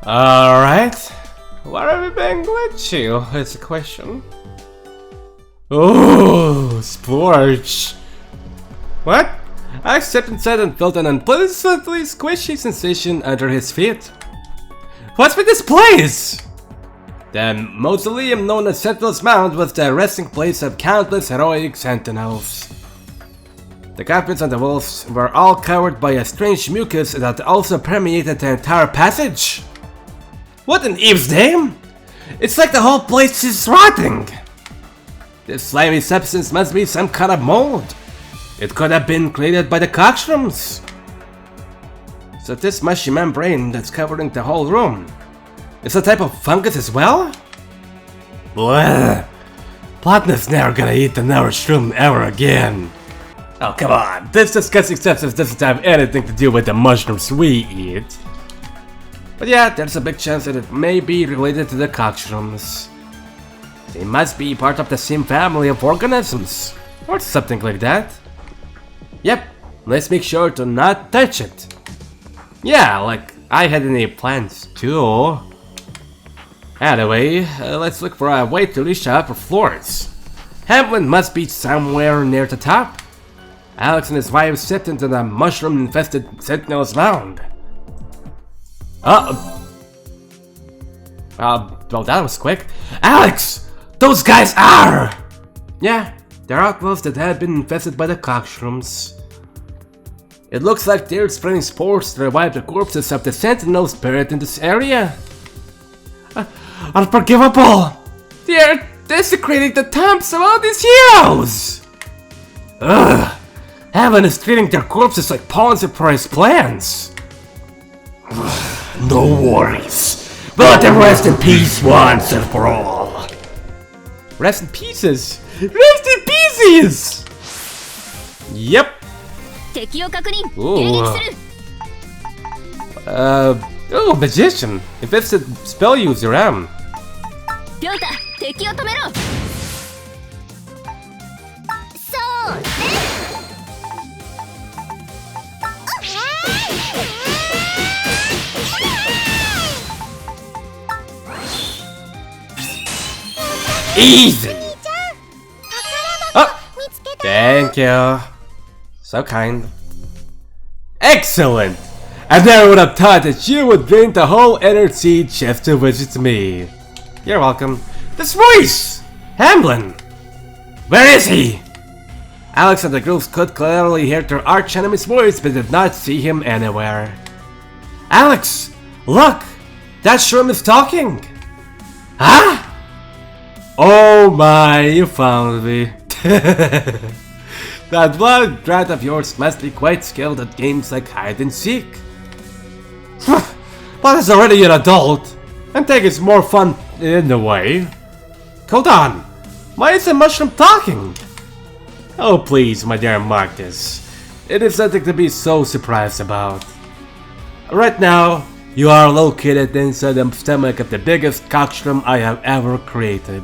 Alright. Where have we been glitchy? Is the question. Oh, splurge. What? I stepped inside and felt an unpleasantly squishy sensation under his feet. What's with this place? The mausoleum known as Sentinel's Mound was the resting place of countless heroic sentinels. The carpets on the walls were all covered by a strange mucus that also permeated the entire passage. What in Eve's name? It's like the whole place is rotting. This slimy substance must be some kind of mold. It could have been created by the PPshrooms. So this mushy membrane that's covering the whole room is a type of fungus as well? Bleh. Plotn's never gonna eat another shroom ever again. Oh come on, this disgusting substance doesn't have anything to do with the mushrooms we eat. But yeah, there's a big chance that it may be related to the PPshrooms. They must be part of the same family of organisms, or something like that. Yep, let's make sure to not touch it. Yeah, like I had any plans too. Anyway, let's look for a way to reach the upper floors. Hamln must be somewhere near the top. Alex and his wife stepped into the mushroom-infested Sentinel's Mound. Well, that was quick. Alex! Those guys are! Yeah, they're outlaws that have been infested by the PPshrooms. It looks like they're spreading spores to revive the corpses of the sentinels buried in this area. Unforgivable! They're desecrating the tombs of all these heroes! Ugh! Hamln is treating their corpses like pawns for his plans. No worries. We'll let them rest in peace once and for all. Rest in pieces? Rest in pieces! Yep. Oh, magician. Infested spell user, Easy! Oh, thank you. So kind. Excellent! I never would have thought that you would bring the whole energy just to visit me. You're welcome. This voice! Hamlin! Where is he? Alex and the girls could clearly hear their arch enemy's voice but did not see him anywhere. Alex! Look! That shroom is talking! Huh? Oh my, you found me. That blood rat of yours must be quite skilled at games like hide and seek. But is already an adult, and think it's more fun in a way. Hold on, why is the mushroom talking? Oh please, my dear Marcus, it is nothing to be so surprised about. Right now, you are located inside the stomach of the biggest PPshroom I have ever created.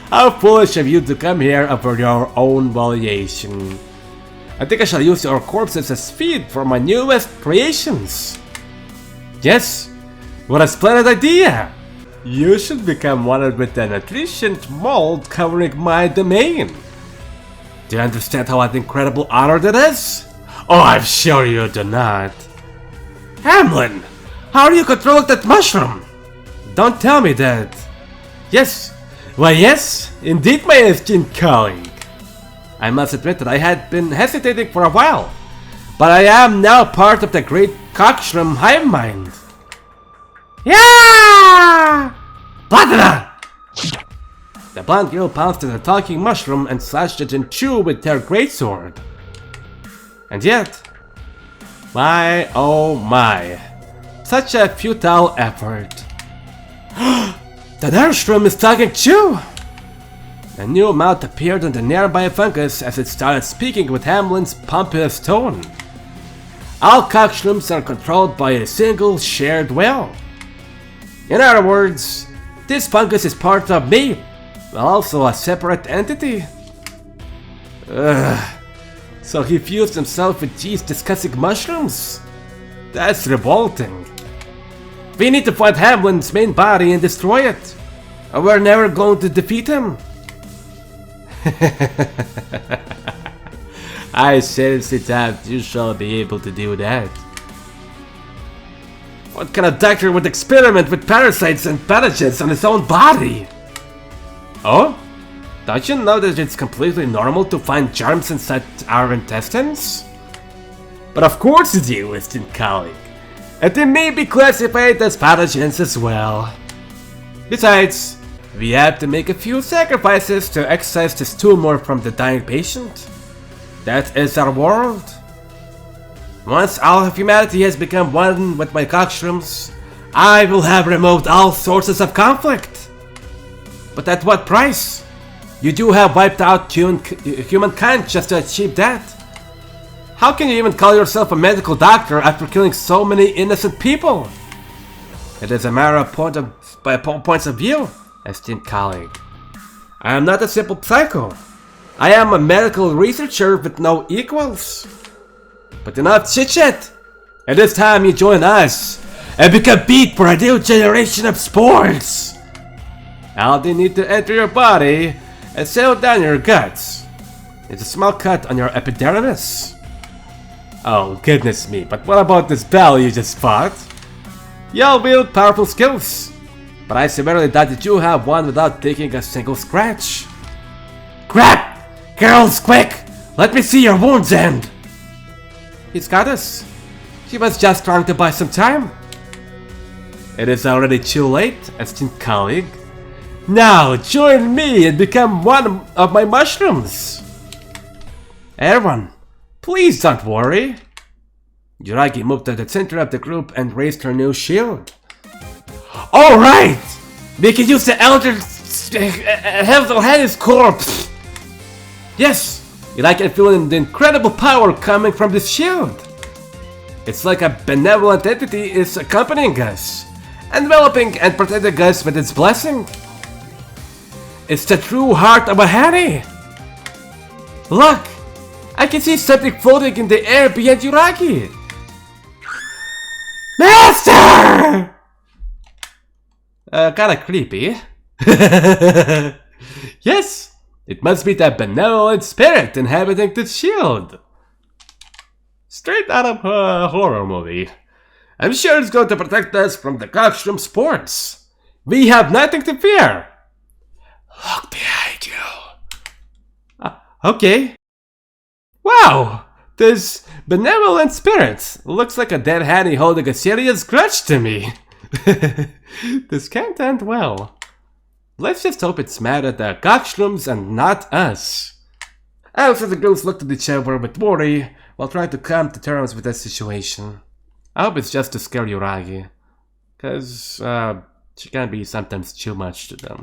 How foolish of you to come here for your own valuation. I think I shall use your corpses as feed for my newest creations. Yes, what a splendid idea! You should become one with the nutrient mold covering my domain. Do you understand how an incredible honor that is? Oh, I'm sure you do not. Hamlin, how are you controlling that mushroom? Don't tell me that. Yes, why yes, indeed my esteemed colleague. I must admit that I had been hesitating for a while, but I am now part of the great PPshroom hive mind. Yeah! Platina! The blonde girl pounced at the talking mushroom and slashed it in two with their greatsword. And yet, my oh my, such a futile effort. The mushroom is talking too! A new mouth appeared on the nearby fungus as it started speaking with Hamlin's pompous tone. All PPshrooms are controlled by a single shared will. In other words, this fungus is part of me, while also a separate entity. So he fused himself with these disgusting mushrooms? That's revolting. We need to find Hamlin's main body and destroy it, or we're never going to defeat him. I seriously doubt you shall be able to do that. What kind of doctor would experiment with parasites and pathogens on his own body? Oh? Don't you know that it's completely normal to find germs inside our intestines? But of course you do, esteemed colleague. And they may be classified as pathogens as well. Besides, we have to make a few sacrifices to excise this tumor from the dying patient. That is our world. Once all of humanity has become one with my PPshrooms, I will have removed all sources of conflict. But at what price? You do have wiped out humankind just to achieve that. How can you even call yourself a medical doctor after killing so many innocent people? It is a matter of points of view, esteemed colleague. I am not a simple psycho. I am a medical researcher with no equals. But enough chit-chat! It is time you join us and compete for a new generation of sports! All they need to enter your body and settle down your guts. It's a small cut on your epidermis. Oh goodness me, but what about this battle you just fought? Y'all wield powerful skills, but I severely doubt that you have won without taking a single scratch. Crap! Girls, quick! Let me see your wounds end! He's got us. She was just trying to buy some time. It is already too late, esteemed colleague. Now join me and become one of my mushrooms. Everyone, please don't worry. Yuragi moved to the center of the group and raised her new shield. Alright! We can use the Elder Hell's corpse! Yes! And I can feel the incredible power coming from this shield. It's like a benevolent entity is accompanying us, enveloping and protecting us with its blessing. It's the true heart of a Harry. Look! I can see something floating in the air beyond Yuragi. Master! Kinda creepy. Yes! It must be that benevolent spirit inhabiting the shield. Straight out of a horror movie. I'm sure it's going to protect us from the PPshrooms sports. We have nothing to fear. Look behind you. Okay. Wow! This benevolent spirit looks like a dead Hattie holding a serious grudge to me. This can't end well. Let's just hope it's mad at the PPshrooms and not us. Also, the girls looked at each other with worry while trying to come to terms with the situation. I hope it's just to scare Yuragi, cause she can be sometimes too much to them.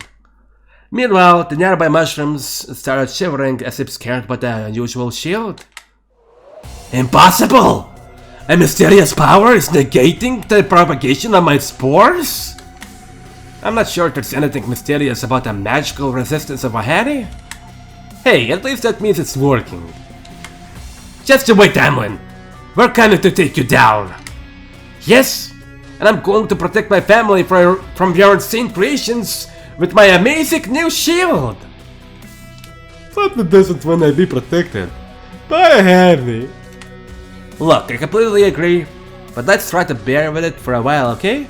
Meanwhile, the nearby mushrooms started shivering as if scared by the unusual shield. Impossible! A mysterious power is negating the propagation of my spores? I'm not sure if there's anything mysterious about the magical resistance of a Hattie. Hey, at least that means it's working. Just you wait, Hamln. We're coming to take you down. Yes, and I'm going to protect my family from your insane creations with my amazing new shield. Something doesn't want to be protected by a Hattie. Look, I completely agree, but let's try to bear with it for a while, okay?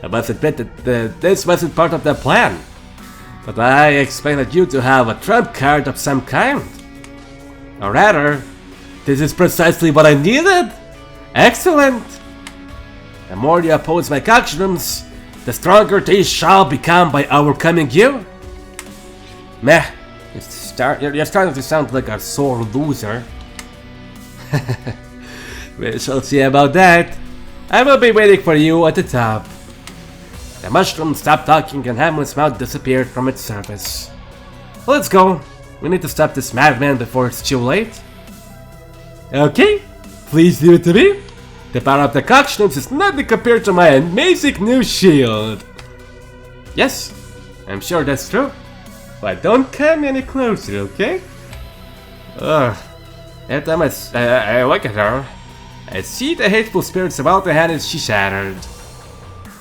I must admit that this wasn't part of the plan, but I expected you to have a trump card of some kind. Or rather, this is precisely what I needed. Excellent! The more you oppose my PPshrooms, the stronger they shall become by overcoming you. Meh, you're starting to sound like a sore loser. We shall see about that. I will be waiting for you at the top. The mushroom stopped talking and Hamlin's mouth disappeared from its surface. Let's go. We need to stop this madman before it's too late. Okay, please leave it to me. The power of the PPshrooms is nothing compared to my amazing new shield. Yes, I'm sure that's true. But don't come any closer, okay? Ugh. Every time I look at her, I see the hateful spirits about the hand and she shattered.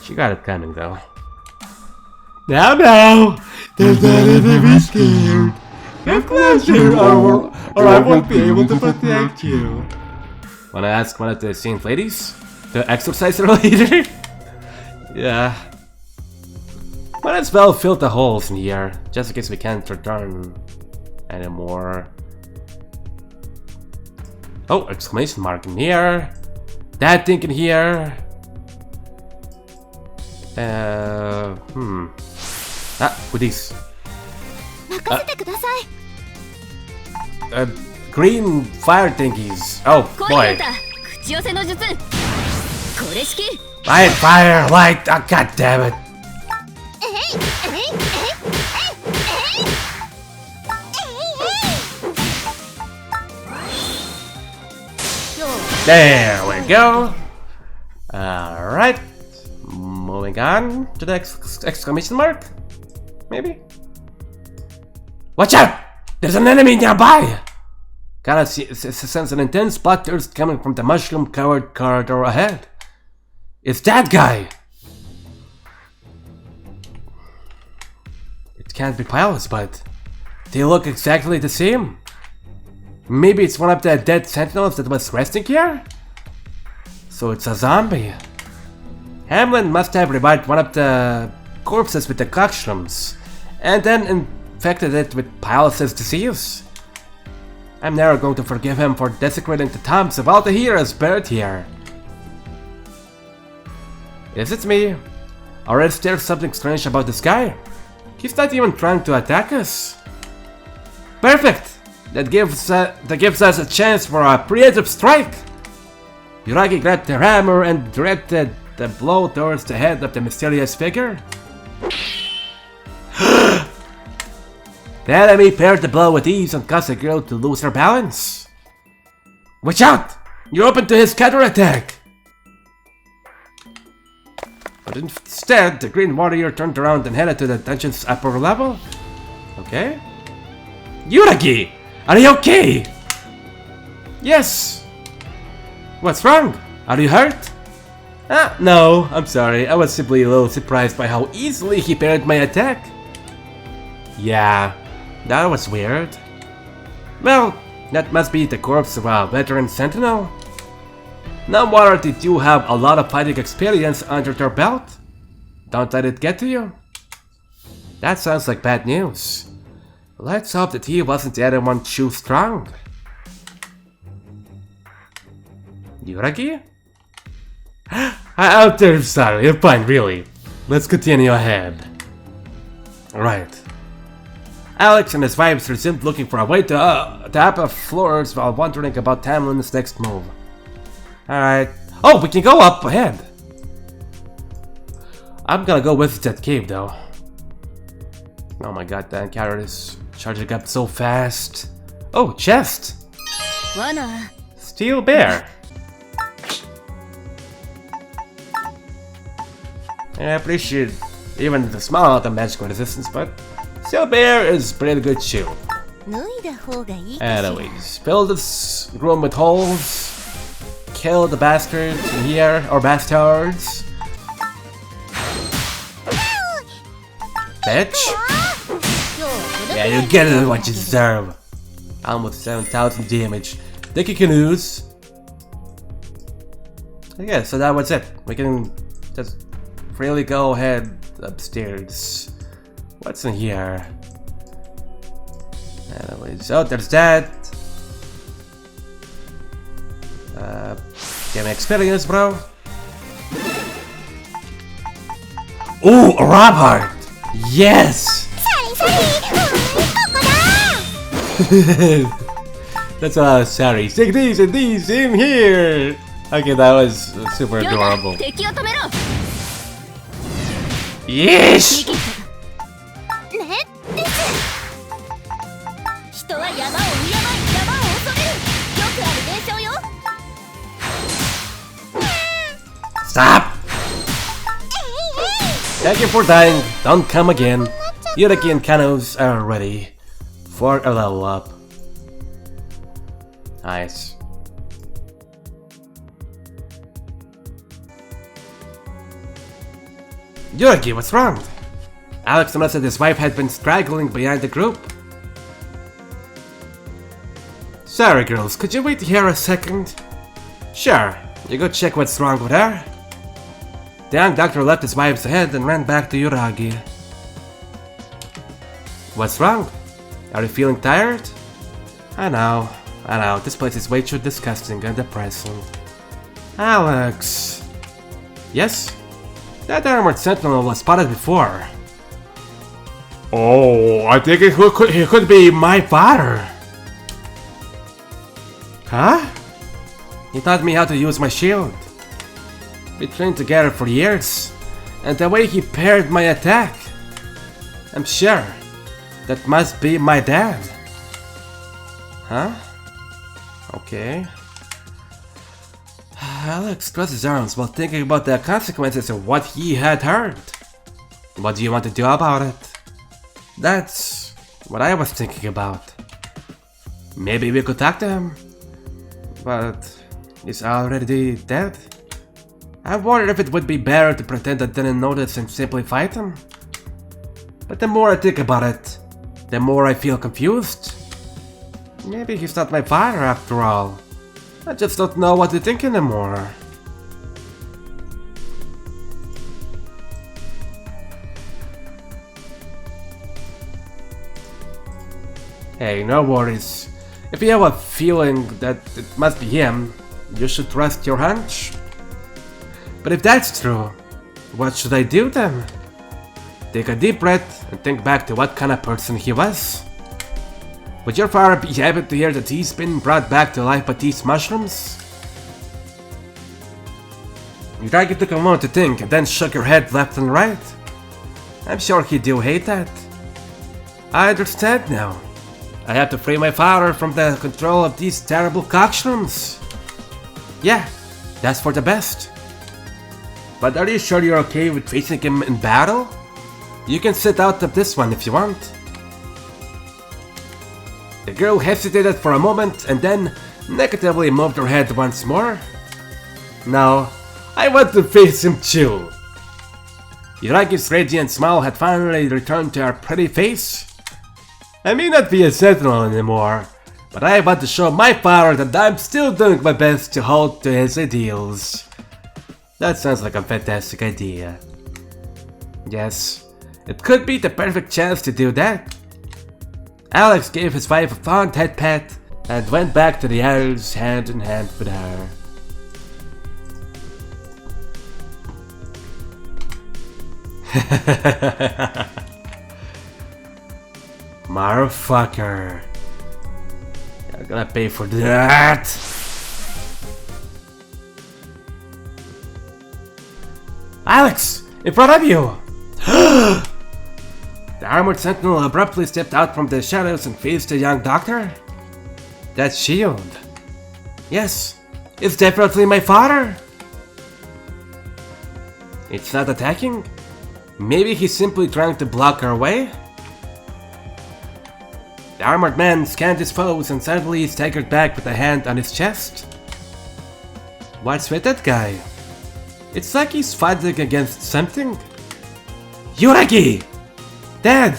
She got it coming though. Now, there's not to be scared. Have closure or I won't be able to protect you. Wanna ask one of the saint ladies to exorcise her later? Yeah. Might as well fill the holes in here, just in case we can't return anymore. Oh, exclamation mark in here. That thing in here. With these. Green fire thingies. Oh boy. Light, fire, light. Oh, god damn it. There we go. Alright. Moving on to the exclamation mark. Maybe? Watch out! There's an enemy nearby! Gotta sense an intense bloodthirst coming from the mushroom-covered corridor ahead. It's that guy! It can't be pilots, but they look exactly the same. Maybe it's one of the dead sentinels that was resting here? So it's a zombie. Hamln must have revived one of the corpses with the PPshrooms, and then infected it with Pilots' disease. I'm never going to forgive him for desecrating the tombs of all the heroes buried here. Is it me? Or is there something strange about this guy? He's not even trying to attack us. Perfect! That gives us a chance for a preemptive strike! Yuragi grabbed the hammer and directed the blow towards the head of the mysterious figure. The enemy paired the blow with ease and caused the girl to lose her balance. Watch out! You're open to his counterattack! But instead, the green warrior turned around and headed to the dungeon's upper level. Okay. Yuragi! Are you okay? Yes! What's wrong? Are you hurt? No, I'm sorry. I was simply a little surprised by how easily he parried my attack. Yeah, that was weird. Well, that must be the corpse of a veteran sentinel. No wonder did you have a lot of fighting experience under your belt. Don't let it get to you. That sounds like bad news. Let's hope that he wasn't the other one too strong. Yuragi? I'm terribly sorry, you're fine, really. Let's continue ahead. Right. Alex and his wives resumed looking for a way to upper floors while wondering about Hamlin's next move. Alright. Oh, we can go up ahead! I'm gonna go visit that cave though. Oh my god, that encounter is charging up so fast. Oh, chest! Steel bear! I appreciate even the small amount of magical resistance, but steel bear is pretty good shield. Anyways, fill this room with holes. Kill the bastards in here, or bastards. Bitch. Yeah, you get it what you deserve. Almost 7,000 damage. Thank you, canoes. Okay, so that was it. We can just freely go ahead upstairs. What's in here? Anyways, oh, there's that. Get me experience, bro. Ooh, a Robert! Yes! That's what I was sorry. Take these and these in here! Okay, that was super adorable. Yes! Stop! Thank you for dying. Don't come again. Yuragi and Kanos are ready for a level up. Nice. Yuragi, what's wrong? Alex noticed that his wife had been straggling behind the group. Sorry girls, could you wait here a second? Sure, you go check what's wrong with her. The young doctor left his wife's head and ran back to Yuragi. What's wrong? Are you feeling tired? I know, this place is way too disgusting and depressing. Alex... Yes? That armored sentinel was spotted before. Oh, I think he could be my father. Huh? He taught me how to use my shield. We trained together for years, and the way he paired my attack, I'm sure that must be my dad. Huh? Okay. Alex crossed his arms while thinking about the consequences of what he had heard. What do you want to do about it? That's what I was thinking about. Maybe we could talk to him, but he's already dead. I wondered if it would be better to pretend I didn't notice and simply fight him. But the more I think about it, the more I feel confused. Maybe he's not my father after all. I just don't know what to think anymore. Hey, no worries. If you have a feeling that it must be him, you should trust your hunch. But if that's true, what should I do then? Take a deep breath and think back to what kind of person he was. Would your father be happy to hear that he's been brought back to life by these mushrooms? Yuragi took a moment to think and then shook her head left and right. I'm sure he do hate that. I understand now. I have to free my father from the control of these terrible cockshrooms. Yeah, that's for the best. But are you sure you're okay with facing him in battle? You can sit out of this one if you want. The girl hesitated for a moment and then negatively moved her head once more. No, I want to face him too. Yuragi's radiant smile had finally returned to her pretty face. I may not be a sentinel anymore, but I want to show my father that I'm still doing my best to hold to his ideals. That sounds like a fantastic idea. Yes, it could be the perfect chance to do that. Alex gave his wife a fond head pat and went back to the others hand in hand with her. Motherfucker. You're gonna pay for that. Alex! In front of you! The armored sentinel abruptly stepped out from the shadows and faced the young doctor. That shield. Yes, it's definitely my father. It's not attacking? Maybe he's simply trying to block our way? The armored man scanned his foes and suddenly staggered back with a hand on his chest. What's with that guy? It's like he's fighting against something. Yuragi! Dad!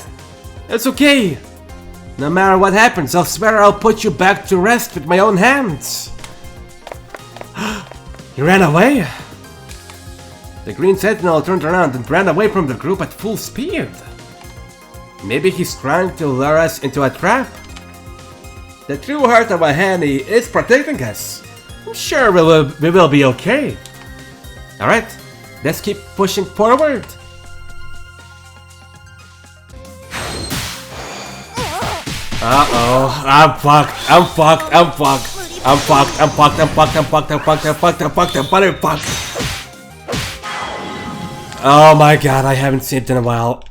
It's okay! No matter what happens, I'll swear I'll put you back to rest with my own hands! He ran away? The green sentinel turned around and ran away from the group at full speed. Maybe he's trying to lure us into a trap? The true heart of a Hani is protecting us. I'm sure we will be okay. Alright, let's keep pushing forward. Uh-oh, I'm fucked. Oh my god, I haven't saved in a while.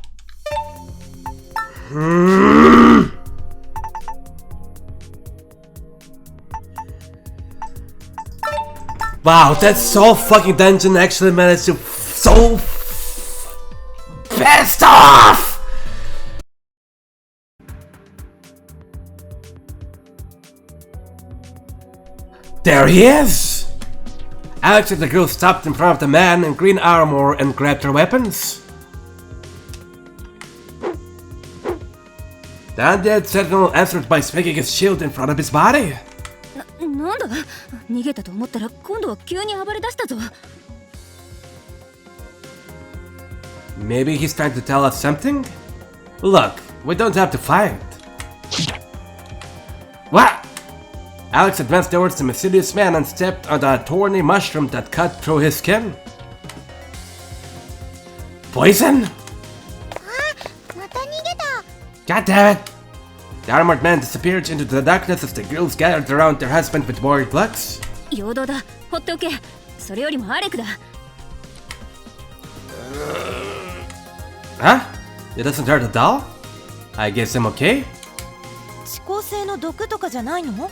Wow, that soul fucking dungeon actually managed to so pissed off! There he is! Alex and the girl stopped in front of the man in green armor and grabbed their weapons. The undead sentinel answered by swinging his shield in front of his body. なんだ逃げたと思ったら今度は急に暴れ出したぞ Maybe he's trying to tell us something? Look, we don't have to fight. What? Alex advanced towards the mysterious man and stepped on the thorny mushroom that cut through his skin. Poison? God damn it! The armored man disappeared into the darkness as the girls gathered around their husband with worried looks. 陽動だ放っておけそれよりもアレクだ Huh? It doesn't hurt at all? I guess I'm okay? 遅効性の毒とかじゃないの？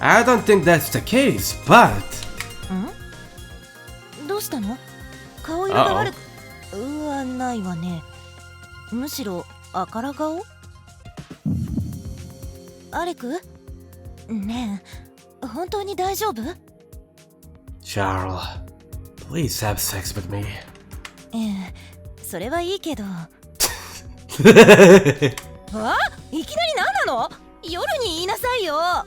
I don't think that's the case, but... どうしたの？顔色が悪くはないわね。むしろ赤ら顔？アレク？ねえ、本当に大丈夫？ Charles, please have sex with me. それはいいけど。あ？いきなり何なの？夜に言いなさいよ。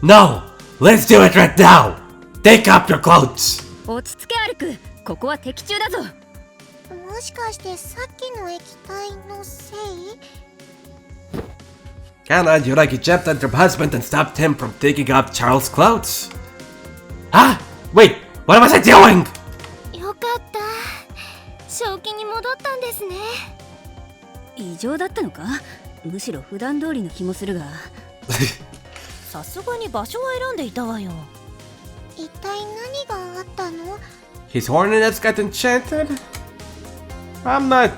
No! Let's do it right now! Take up your clothes! 落ち着けアレクここは敵中だぞもしかしてさっきの液体のせい Kana and Yuragi jumped at their husband and stopped him from taking off Charles' clothes. Huh? Wait, what was I doing? よかった正気に戻ったんですね異常だったのかむしろ普段通りの気もするがさすがに場所は選んでいたわよ。一体何があったの His horniness got enchanted? I'm not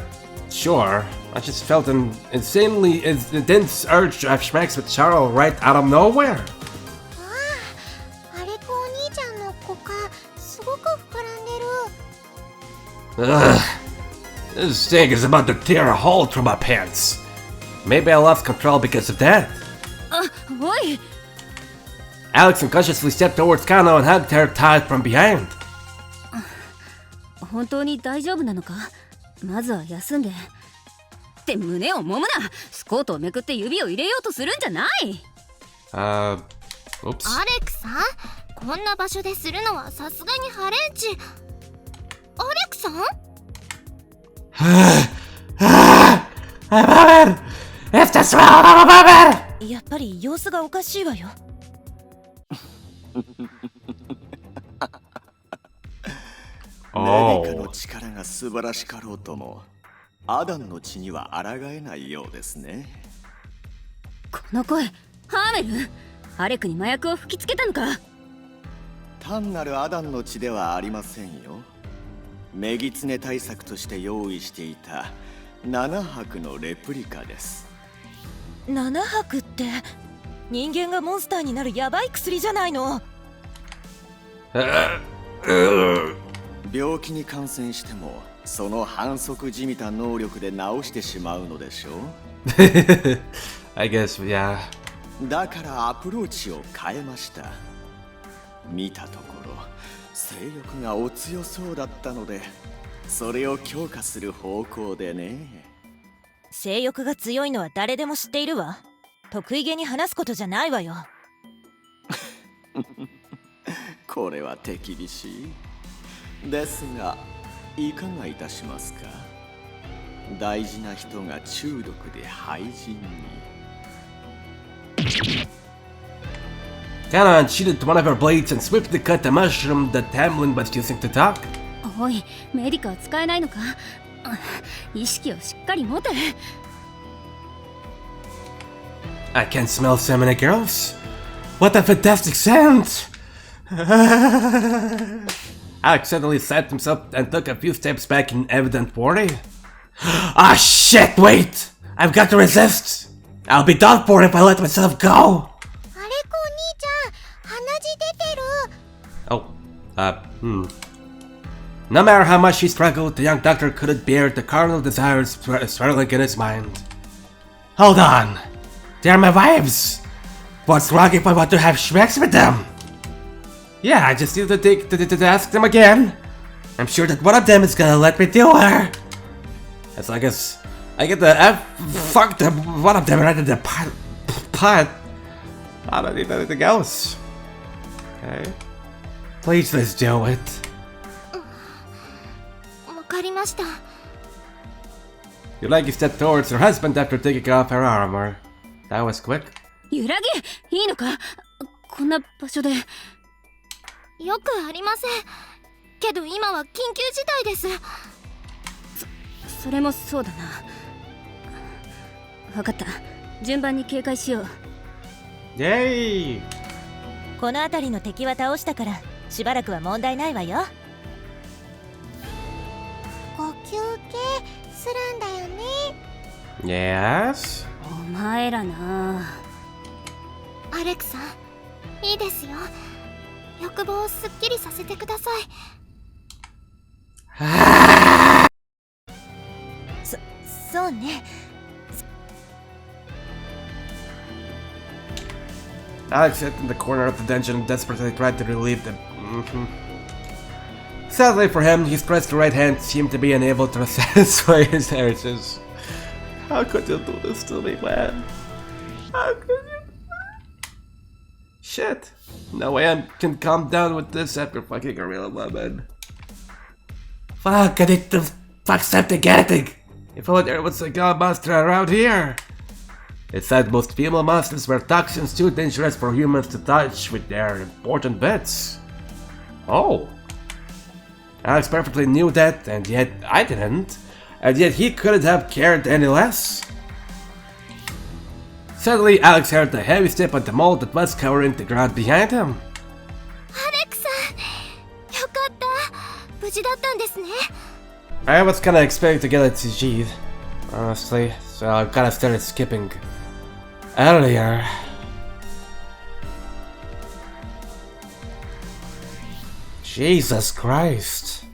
sure. I just felt an insanely intense urge to have schmacks with Charles right out of nowhere. あれくお兄ちゃんの股間すごく膨らんでる Ugh. This thing is about to tear a hole through my pants. Maybe I lost control because of that. あおい Alex unconsciously stepped towards Kano and hugged her tight from behind. 本当に大丈夫なのかまずは休んでって胸を揉むなスコートをめくって指を入れようとするんじゃない Oops. アレクさんこんな場所でするのはさすがにハレンチアレクさん I'm a woman! If this world, I'm a woman! やっぱり様子がおかしいわよ。何かの力が素晴らしかろうともアダンの血には抗えないようですね。この声ハーメルアレクに麻薬を吹きつけたのか単なるアダンの血ではありませんよ。メギツネ対策として用意していた7泊のレプリカです。7泊って人間がモンスターになるヤバい薬じゃないの。病気に感染してもその反則じみた能力で治してしまうのでしょう。I guess, yeah. だからアプローチを変えました。見たところ性欲がお強そうだったのでそれを強化する方向でね。性欲が強いのは誰でも知っているわ。得意げに話すことじゃないわよ。これは手厳しいですがいかがいたしますか。大事な人が中毒で廃人に。Kana unsheathed one of her blades and swiftly cut the mushroom that Hamlin was using to talk. おいメディカは使えないのか意識をしっかり持て I can smell so many girls. What a fantastic scent! Alex suddenly sat himself and took a few steps back in evident worry. Ah shit, wait! I've got to resist! I'll be done for if I let myself go! あれくお兄ちゃん鼻血出てる No matter how much he struggled, the young doctor couldn't bear the carnal desires swirling in his mind. Hold on! They're my wives! What's wrong if I want to have sex with them? Yeah, I just need to ask them again. I'm sure that one of them is gonna let me do her. As long as I get the fuck them, one of them right in the pot. I don't need anything else. Okay. Please, let's do it. わかりました。 Yuragi stepped towards her husband after taking off her armor. That was quick. 揺らぎ、いいのか？こんな場所で。よくありません。けど今は緊急事態です。それもそうだな。分かった。順番に警戒しよう。イェーイ！この辺りの敵は倒したからしばらくは問題ないわよ。ご休憩するんだよね。 Yes? お前らな。アレクさん、いいですよ。欲望をすっきりさせてください。そうね。Alex sat in the corner of the dungeon and desperately tried to relieve them. Sadly for him, his pressed right hand seemed to be unable to satisfy his urges. How could you do this to me, man? How could you? Shit. No way I can calm down with this after fucking a real woman. Fuck, I need to fuck something getting. If only there was a god monster around here. It said most female monsters were toxins too dangerous for humans to touch with their important bits. Oh. Alex perfectly knew that, and yet I didn't. And yet he couldn't have cared any less. Suddenly, Alex heard a heavy step on the mold that was covering the ground behind him. アレクさん、よかった。無事だったんですね。I was kinda expecting to get a TG, honestly, so I kinda started skipping earlier. Jesus Christ.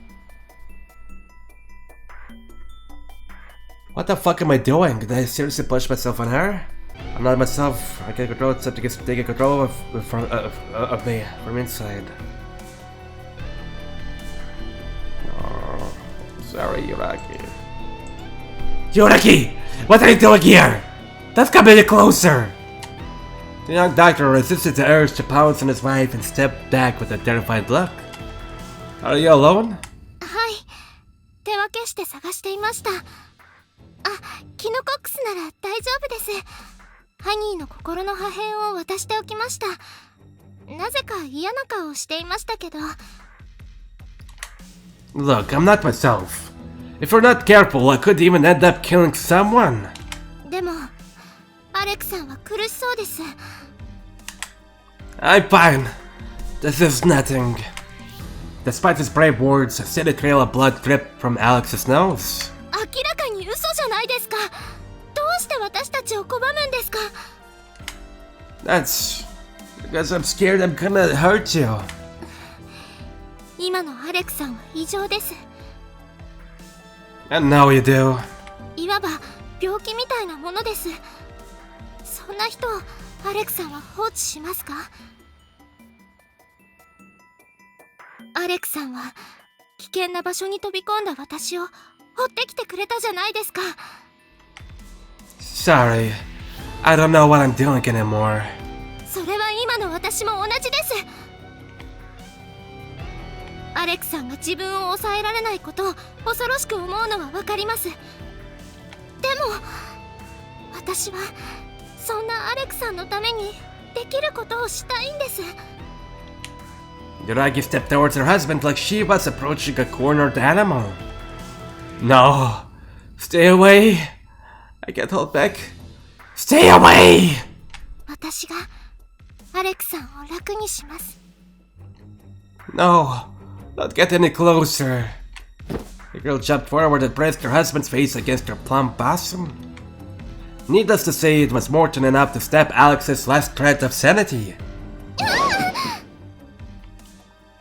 What the fuck am I doing? Did I seriously push myself on her? I'm not myself. I can't control it, something is taking control of me from inside. Oh, sorry, Yuragi. Yuragi! What are you doing here? Don't come any closer! The young doctor resisted the urge to pounce on his wife and stepped back with a terrified look. Are you alone? はい。手分けして探していました。あ、キノコックスなら大丈夫です。ハニーの心の破片を渡しておきました。なぜか嫌な顔をしていましたけど。Look, I'm not myself. If we're not careful, I could even end up killing someone. でも、アレクさんは苦しそうです。I'm fine. This is nothing. Despite his brave words, a steady trail of blood dripped from Alex's nose. 明らかに嘘じゃないですか。どうして私たちを拒むんですか。 That's because I'm scared I'm gonna hurt you. 今のアレクさんは異常です。 And now you do. いわば病気みたいなものです。そんな人をアレクさんは放置しますか。アレクさんは危険な場所に飛び込んだ私を追ってきてくれたじゃないですか。 Sorry. I don't know what I'm doing anymore. それは今の私も同じです。アレクさんが自分を抑えられないことを恐ろしく思うのはわかります。でも私はそんなアレクさんのためにできることをしたいんです。 Yuragi stepped towards her husband like she was approaching a cornered animal. No. Stay away. I can't hold back. Stay away! 私がアレクさんを楽にします。 No. Don't get any closer. The girl jumped forward and pressed her husband's face against her plump bosom. Needless to say, it was more than enough to stab Alex's last thread of sanity.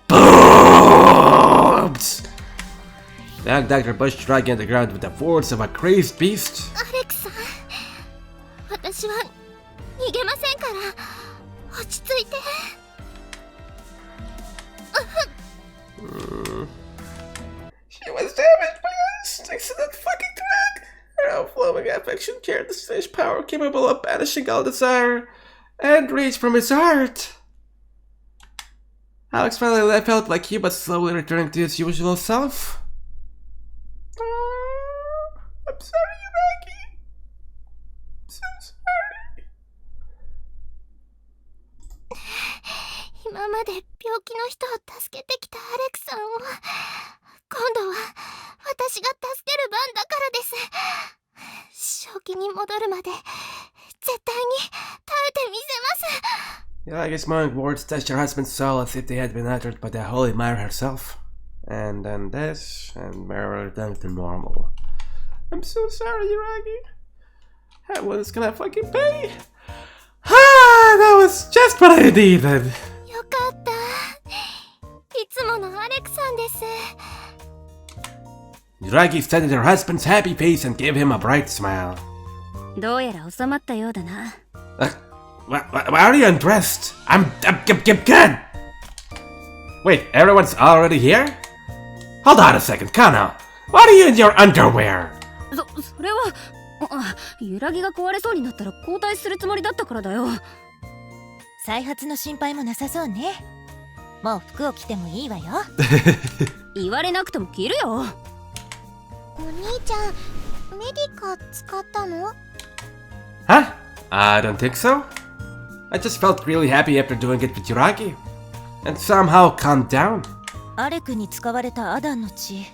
Booms! The young doctor pushed Yuragi on the ground with the force of a crazed beast. アレクさん、私は逃げませんから。落ち着いて。She was damaged by us thanks to that fucking drug. Her overflowing affection carried the strange power capable of banishing all desire and rage from his heart. Alex finally felt like he was slowly returning to his usual self. I'm sorry, Yuragi. I'm so sorry. 今まで病気の人を助けてきたアレクさんを、今度は私が助ける番だからです。正気に戻るまで絶対に耐えてみせます。Yuragi's monk words touched her husband's soul as if they had been uttered by the holy Mare herself. And then this, and Mare returned to normal. I'm so sorry, Yuragi. Hamln is gonna fucking pay. Ah, that was just what I needed. よかった。いつものアレクさんです。Yuragi studied her husband's happy face and gave him a bright smile. どうやら収まったようだな。Why are you undressed? I'm good. Wait, everyone's already here? Hold on a second, Kana. What are you in your underwear? それは、揺らぎが壊れそうになったら交代するつもりだったからだよ。再発の心配もなさそうね。もう服を着てもいいわよ。言われなくても着るよ。お兄ちゃん、メディカ使ったの？ Huh? I don't think so. I just felt really happy after doing it with Yuragi. And somehow calmed down. アレクに使われたアダンの血。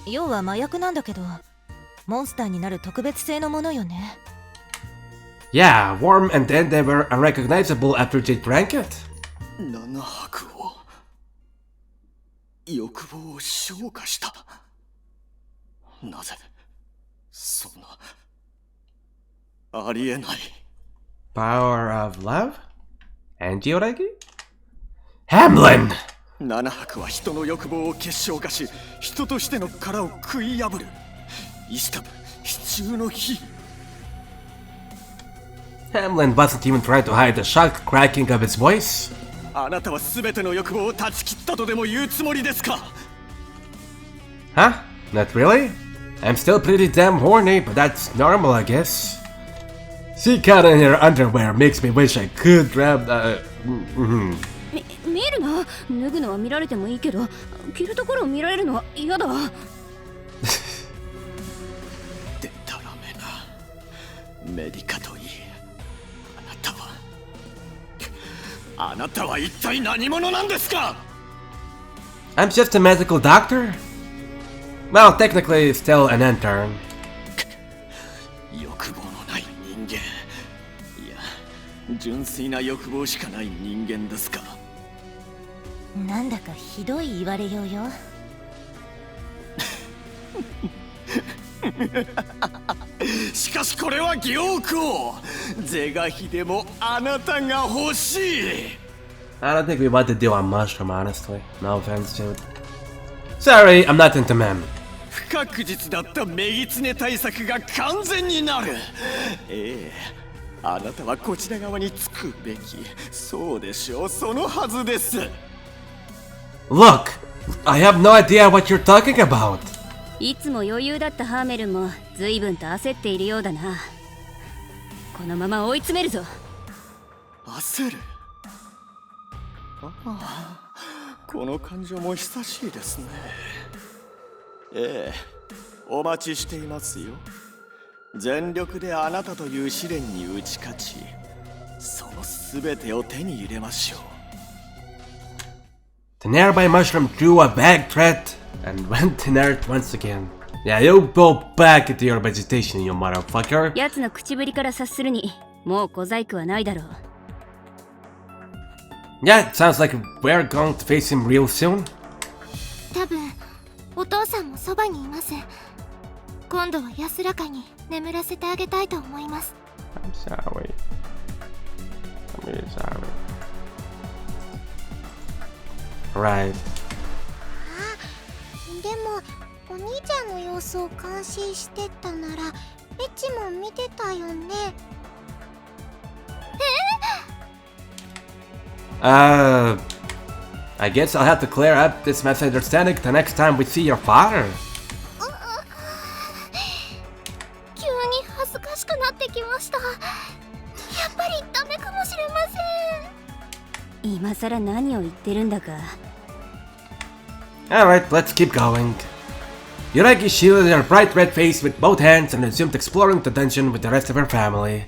要は麻薬なんだけど、モンスターになる特別性のものよね。Yeah, warm and then they were unrecognizable after they drank it. 七白を欲望を消化した。なぜそんなありえない。Power of love? And Yuragi? Hamlin! 七白は人の欲望を結晶化し、人としての殻を食い破る。石多分支柱の火。Hamlin wasn't even trying to hide the shocked cracking of his voice. あなたは全ての欲望を断ち切ったとでも言うつもりですか？ Huh? Not really? I'm still pretty damn horny, but that's normal, I guess. She caught in her underwear makes me wish I could grab the... 見るな。脱ぐのは見られてもいいけど、着るところを見られるのは嫌だ。でたらめなメディカといい、あなたは一体何者なんですか？ I'm just a medical doctor. Well, technically, still an intern. 欲望のない人間。いや、純粋な欲望しかない人間ですか？なんだかひどい言われようよ。しかしこれは行幸。是が非でもあなたが欲しい。I don't think we want to do a mushroom, honestly. No offense, dude. Sorry, I'm not into men. 不確実だったメギツネ対策が完全になる。ええ、あなたはこちら側につくべき。そうでしょう、そのはずです。Look, I have no idea what you're talking about. いつも余裕だったハーメルンも随分と焦っているようだな。このまま追い詰めるぞ。焦る？ああ、この感情も久しいですね。ええ、お待ちしていますよ。全力であなたという試練に打ち勝ち、その全てを手に入れましょう。The nearby mushroom drew a vague threat and went inert once again. Yeah, you go back into your vegetation, you motherfucker. 奴の口ぶりから察するに、もう小細工はないだろう。Yeah, it sounds like we're going to face him real soon. 多分お父さんもそばにいます。今度は安らかに眠らせてあげたいと思います。 I'm sorry. I'm really sorry. Right. でもお兄ちゃんの様子を監視してたならエッチも見てたよね。I guess I'll have to clear up this misunderstanding the next time we see your father. 急に恥ずかしくなってきました。やっぱりダメかもしれません。今さら何を言ってるんだか。Alright, let's keep going. Yuragi shielded her bright red face with both hands and resumed exploring the dungeon with the rest of her family.